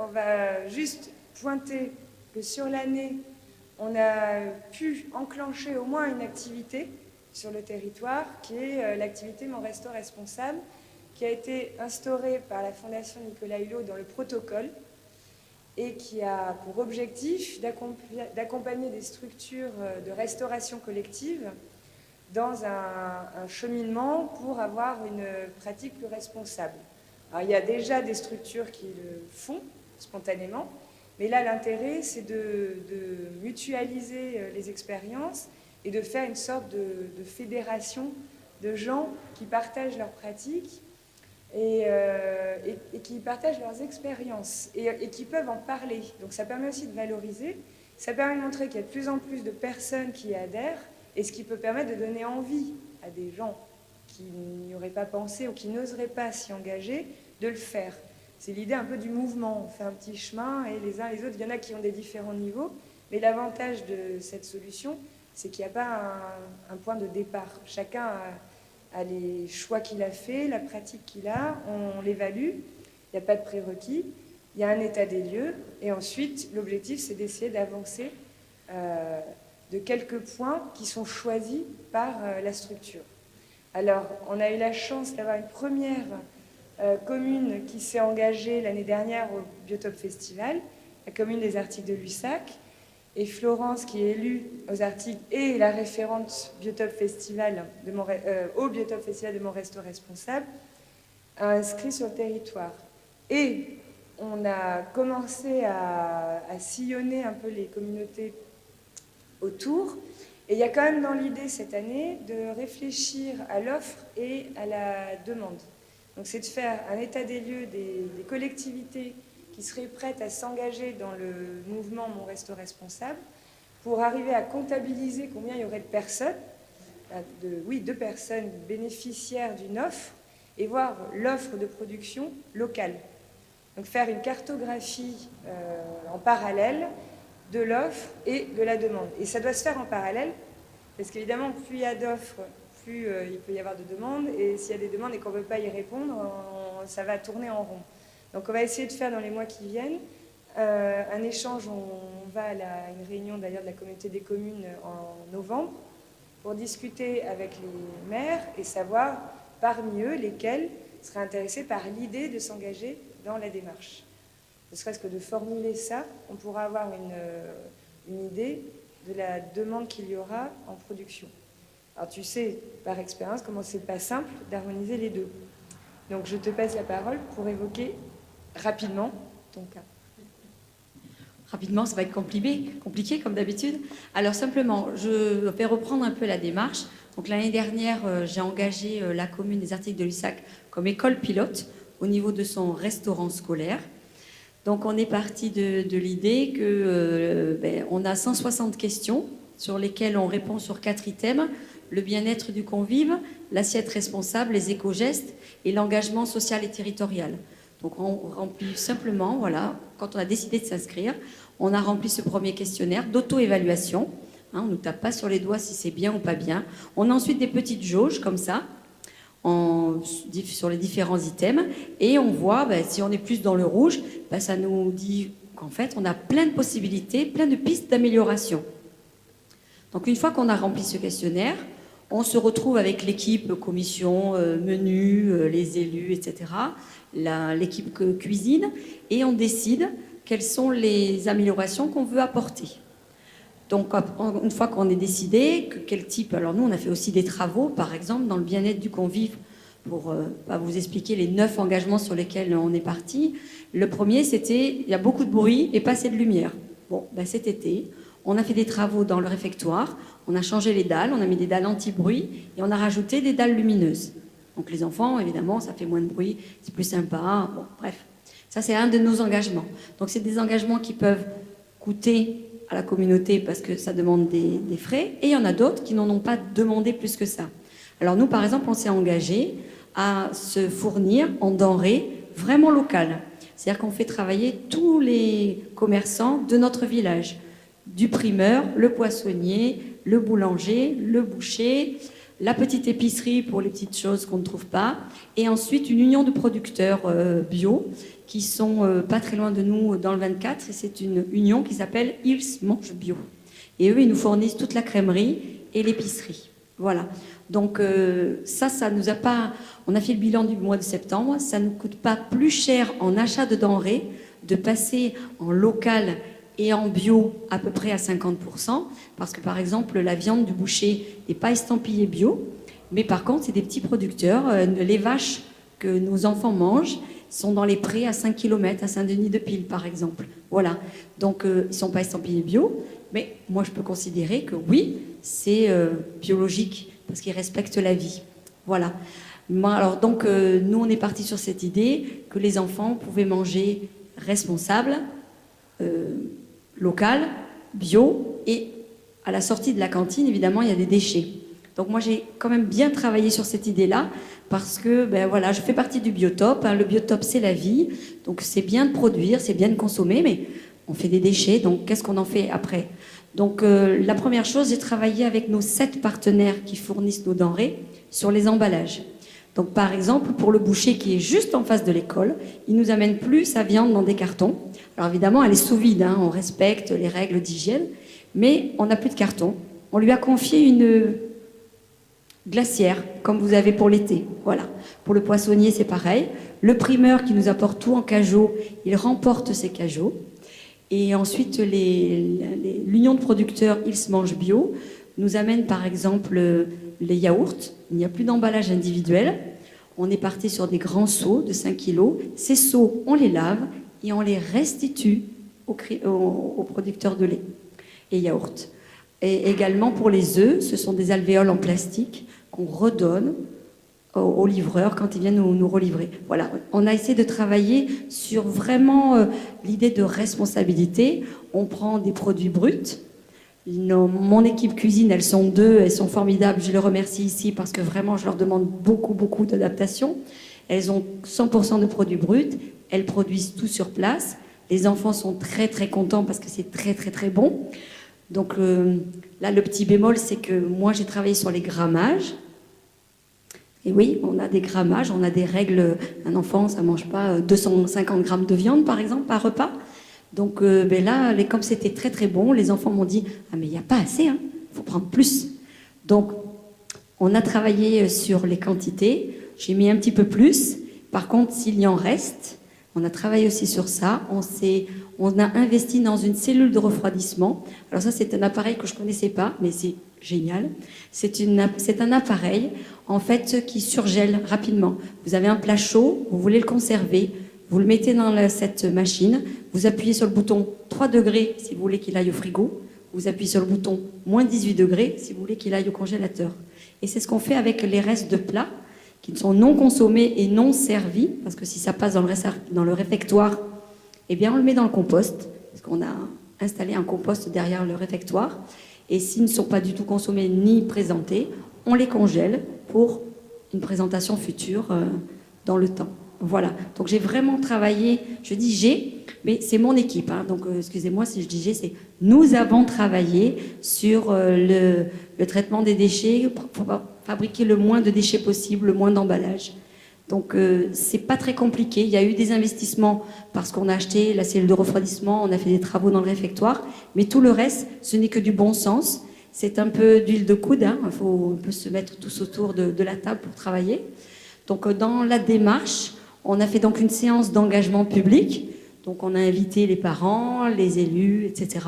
on va juste pointer que sur l'année, on a pu enclencher au moins une activité sur le territoire, qui est l'activité Mon Resto Responsable, qui a été instaurée par la Fondation Nicolas Hulot dans le protocole et qui a pour objectif d'accompagner des structures de restauration collective dans un cheminement pour avoir une pratique plus responsable. Alors, il y a déjà des structures qui le font spontanément, mais là, l'intérêt, c'est de mutualiser les expériences et de faire une sorte de fédération de gens qui partagent leurs pratiques et qui partagent leurs expériences et qui peuvent en parler. Donc ça permet aussi de valoriser, ça permet de montrer qu'il y a de plus en plus de personnes qui adhèrent, et ce qui peut permettre de donner envie à des gens qui n'y auraient pas pensé ou qui n'oseraient pas s'y engager, de le faire. C'est l'idée un peu du mouvement. On fait un petit chemin et les uns les autres, il y en a qui ont des différents niveaux, mais l'avantage de cette solution, c'est qu'il n'y a pas un point de départ. Chacun a les choix qu'il a fait, la pratique qu'il a, on l'évalue, il n'y a pas de prérequis, il y a un état des lieux, et ensuite, l'objectif, c'est d'essayer d'avancer de quelques points qui sont choisis par la structure. Alors, on a eu la chance d'avoir une première commune qui s'est engagée l'année dernière au Biotope Festival, la commune des Arctiques de Lussac, et Florence, qui est élue aux Arctiques et la référente Biotope Festival au Biotope Festival de Mon Resto Responsable, a inscrit sur le territoire. Et on a commencé à sillonner un peu les communautés autour. Et il y a quand même dans l'idée cette année de réfléchir à l'offre et à la demande. Donc c'est de faire un état des lieux des collectivités qui seraient prêtes à s'engager dans le mouvement Mon Resto Responsable pour arriver à comptabiliser combien il y aurait de personnes, de personnes bénéficiaires d'une offre et voir l'offre de production locale. Donc faire une cartographie en parallèle de l'offre et de la demande. Et ça doit se faire en parallèle, parce qu'évidemment, plus il y a d'offres, plus il peut y avoir de demandes, et s'il y a des demandes et qu'on ne veut pas y répondre, ça va tourner en rond. Donc on va essayer de faire dans les mois qui viennent un échange, on va à une réunion d'ailleurs de la communauté des communes en novembre, pour discuter avec les maires et savoir parmi eux lesquels seraient intéressés par l'idée de s'engager dans la démarche. Ne serait-ce que de formuler ça, on pourra avoir une idée de la demande qu'il y aura en production. Alors tu sais, par expérience, comment c'est pas simple d'harmoniser les deux. Donc je te passe la parole pour évoquer rapidement ton cas. Rapidement, ça va être compliqué comme d'habitude. Alors simplement, je vais reprendre un peu la démarche. Donc l'année dernière, j'ai engagé la commune des Arctiques de Lussac comme école pilote au niveau de son restaurant scolaire. Donc on est parti de l'idée que on a 160 questions sur lesquelles on répond sur 4 items: le bien-être du convive, l'assiette responsable, les éco-gestes et l'engagement social et territorial. Donc on remplit simplement, voilà, quand on a décidé de s'inscrire, on a rempli ce premier questionnaire d'auto-évaluation. On ne nous tape pas sur les doigts si c'est bien ou pas bien. On a ensuite des petites jauges comme ça, sur les différents items, et on voit si on est plus dans le rouge, ça nous dit qu'en fait on a plein de possibilités, plein de pistes d'amélioration. Donc une fois qu'on a rempli ce questionnaire, on se retrouve avec l'équipe commission, menu, les élus, etc., l'équipe cuisine, et on décide quelles sont les améliorations qu'on veut apporter. Donc, une fois qu'on est décidé, quel type... Alors, nous, on a fait aussi des travaux, par exemple, dans le bien-être du convive, pour vous expliquer les 9 engagements sur lesquels on est parti. Le premier, c'était, il y a beaucoup de bruit et pas assez de lumière. Bon, cet été, on a fait des travaux dans le réfectoire, on a changé les dalles, on a mis des dalles anti-bruit, et on a rajouté des dalles lumineuses. Donc, les enfants, évidemment, ça fait moins de bruit, c'est plus sympa, bon, bref. Ça, c'est un de nos engagements. Donc, c'est des engagements qui peuvent coûter à la communauté parce que ça demande des frais, et il y en a d'autres qui n'en ont pas demandé plus que ça. Alors nous, par exemple, on s'est engagé à se fournir en denrées vraiment locales. C'est-à-dire qu'on fait travailler tous les commerçants de notre village, du primeur, le poissonnier, le boulanger, le boucher, la petite épicerie pour les petites choses qu'on ne trouve pas, et ensuite une union de producteurs bio qui sont pas très loin de nous dans le 24, et c'est une union qui s'appelle Ils Mangent Bio. Et eux, ils nous fournissent toute la crèmerie et l'épicerie. Voilà. Donc ça nous a pas... On a fait le bilan du mois de septembre, ça ne nous coûte pas plus cher en achat de denrées de passer en local et en bio à peu près à 50%, parce que par exemple la viande du boucher n'est pas estampillée bio, mais par contre c'est des petits producteurs. Les vaches que nos enfants mangent sont dans les prés à 5 km, à Saint-Denis-de-Pile par exemple. Voilà, donc ils ne sont pas estampillés bio, mais moi je peux considérer que oui, c'est biologique, parce qu'ils respectent la vie. Voilà. Alors donc nous on est partis sur cette idée que les enfants pouvaient manger responsable, local, bio, et à la sortie de la cantine, évidemment, il y a des déchets. Donc moi, j'ai quand même bien travaillé sur cette idée-là, parce que ben, voilà, je fais partie du biotope. Le biotope, c'est la vie, donc c'est bien de produire, c'est bien de consommer, mais on fait des déchets, donc qu'est-ce qu'on en fait après? Donc la première chose, j'ai travaillé avec nos 7 partenaires qui fournissent nos denrées sur les emballages. Donc par exemple, pour le boucher qui est juste en face de l'école, il nous amène plus sa viande dans des cartons. Alors évidemment, elle est sous vide, on respecte les règles d'hygiène, mais on n'a plus de carton. On lui a confié une glacière, comme vous avez pour l'été. Voilà. Pour le poissonnier, c'est pareil. Le primeur qui nous apporte tout en cajot, il remporte ses cajots. Et ensuite, l'union de producteurs Ils Mangent Bio nous amène par exemple les yaourts. Il n'y a plus d'emballage individuel. On est parti sur des grands seaux de 5 kilos. Ces seaux, on les lave et on les restitue aux producteurs de lait et yaourts. Et également pour les œufs, ce sont des alvéoles en plastique qu'on redonne aux livreurs quand ils viennent nous relivrer. Voilà, on a essayé de travailler sur vraiment l'idée de responsabilité. On prend des produits bruts. Mon équipe cuisine, elles sont 2, elles sont formidables. Je les remercie ici parce que vraiment, je leur demande beaucoup d'adaptation. Elles ont 100% de produits bruts. Elles produisent tout sur place. Les enfants sont très contents parce que c'est très bon. Donc là, le petit bémol, c'est que moi, j'ai travaillé sur les grammages. Et oui, on a des grammages, on a des règles. Un enfant, ça ne mange pas 250 grammes de viande, par exemple, par repas. Donc là, comme c'était très bon, les enfants m'ont dit « Ah, mais il n'y a pas assez, il faut prendre plus ». Donc, on a travaillé sur les quantités. J'ai mis un petit peu plus. Par contre, s'il y en reste, on a travaillé aussi sur ça. On a investi dans une cellule de refroidissement. Alors ça, c'est un appareil que je ne connaissais pas, mais c'est génial. C'est un appareil, en fait, qui surgèle rapidement. Vous avez un plat chaud, vous voulez le conserver, vous le mettez dans cette machine, vous appuyez sur le bouton 3 degrés si vous voulez qu'il aille au frigo, vous appuyez sur le bouton moins 18 degrés si vous voulez qu'il aille au congélateur. Et c'est ce qu'on fait avec les restes de plats qui sont non consommés et non servis, parce que si ça passe dans le réfectoire, eh bien on le met dans le compost, parce qu'on a installé un compost derrière le réfectoire, et s'ils ne sont pas du tout consommés ni présentés, on les congèle pour une présentation future dans le temps. Voilà, donc j'ai vraiment travaillé, je dis j'ai, mais c'est mon équipe, donc excusez-moi si je dis j'ai, c'est nous avons travaillé sur le traitement des déchets pour fabriquer le moins de déchets possible, le moins d'emballage. Donc c'est pas très compliqué, il y a eu des investissements parce qu'on a acheté la cellule de refroidissement, on a fait des travaux dans le réfectoire, mais tout le reste, ce n'est que du bon sens. C'est un peu d'huile de coude, on peut se mettre tous autour de la table pour travailler. Donc dans la démarche, on a fait donc une séance d'engagement public. Donc on a invité les parents, les élus, etc.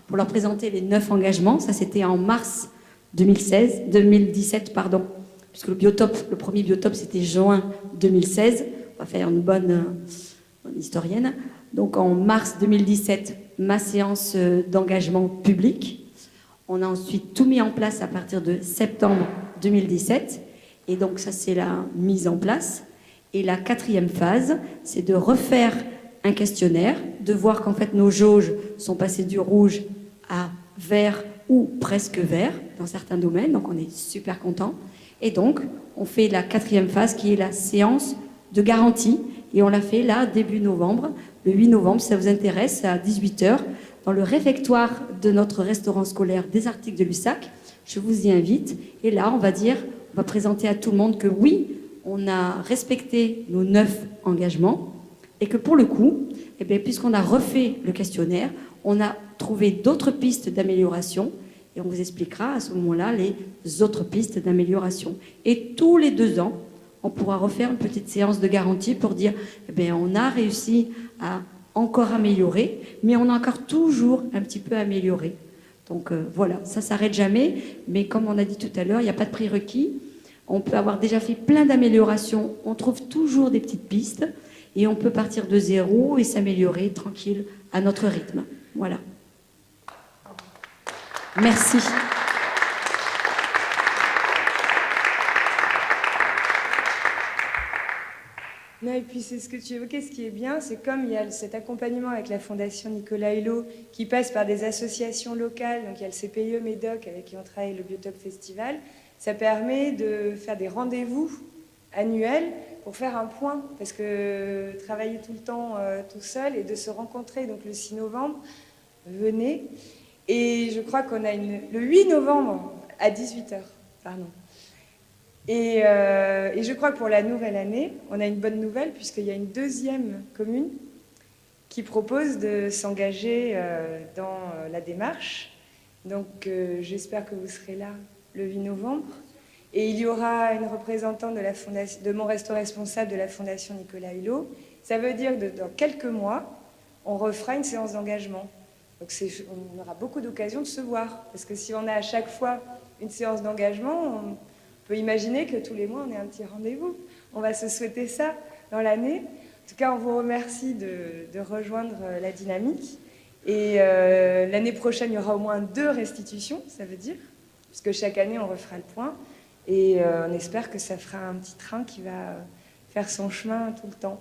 pour leur présenter les 9 engagements. Ça, c'était en mars 2017, puisque le premier biotope, c'était juin 2016. On va faire une bonne historienne. Donc en mars 2017, ma séance d'engagement public. On a ensuite tout mis en place à partir de septembre 2017. Et donc ça, c'est la mise en place. Et la 4e phase, c'est de refaire un questionnaire, de voir qu'en fait nos jauges sont passées du rouge à vert ou presque vert dans certains domaines, donc on est super content. Et donc, on fait la 4e phase qui est la séance de garantie, et on l'a fait là, début novembre, le 8 novembre, si ça vous intéresse, à 18h, dans le réfectoire de notre restaurant scolaire des Arctiques de Lussac. Je vous y invite, et là, on va dire, on va présenter à tout le monde que oui, on a respecté nos 9 engagements et que pour le coup, eh bien, puisqu'on a refait le questionnaire, on a trouvé d'autres pistes d'amélioration et on vous expliquera à ce moment-là les autres pistes d'amélioration. Et tous les 2 ans, on pourra refaire une petite séance de garantie pour dire eh bien, on a réussi à encore améliorer, mais on a encore toujours un petit peu amélioré. Donc voilà, ça ne s'arrête jamais, mais comme on a dit tout à l'heure, il n'y a pas de prérequis. On peut avoir déjà fait plein d'améliorations, on trouve toujours des petites pistes, et on peut partir de zéro et s'améliorer tranquille à notre rythme. Voilà. Merci. Non, et puis c'est ce que tu évoquais, ce qui est bien, c'est comme il y a cet accompagnement avec la Fondation Nicolas Hulot qui passe par des associations locales, donc il y a le CPIE Médoc avec qui on travaille le Biotop Festival, ça permet de faire des rendez-vous annuels pour faire un point, parce que travailler tout le temps tout seul et de se rencontrer, donc le 6 novembre, venez, et je crois qu'on a le 8 novembre à 18h, pardon. Et je crois que pour la nouvelle année, on a une bonne nouvelle puisqu'il y a une deuxième commune qui propose de s'engager dans la démarche. Donc j'espère que vous serez là le 8 novembre. Et il y aura une représentante de Mon Resto Responsable de la Fondation Nicolas Hulot. Ça veut dire que dans quelques mois, on refera une séance d'engagement. Donc on aura beaucoup d'occasions de se voir. Parce que si on a à chaque fois une séance d'engagement, on peut imaginer que tous les mois, on ait un petit rendez-vous. On va se souhaiter ça dans l'année. En tout cas, on vous remercie de rejoindre la dynamique. Et l'année prochaine, il y aura au moins 2 restitutions, ça veut dire, puisque chaque année, on refera le point. Et on espère que ça fera un petit train qui va faire son chemin tout le temps.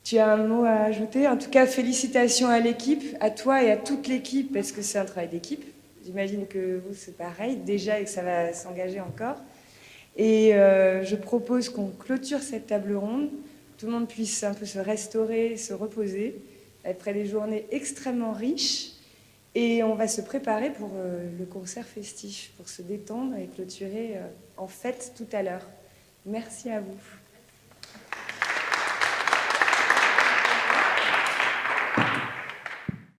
Tu as un mot à ajouter? En tout cas, félicitations à l'équipe, à toi et à toute l'équipe, parce que c'est un travail d'équipe. J'imagine que vous, c'est pareil, déjà, et que ça va s'engager encore. Et je propose qu'on clôture cette table ronde, que tout le monde puisse un peu se restaurer, se reposer, après des journées extrêmement riches. Et on va se préparer pour le concert festif, pour se détendre et clôturer en fête tout à l'heure. Merci à vous.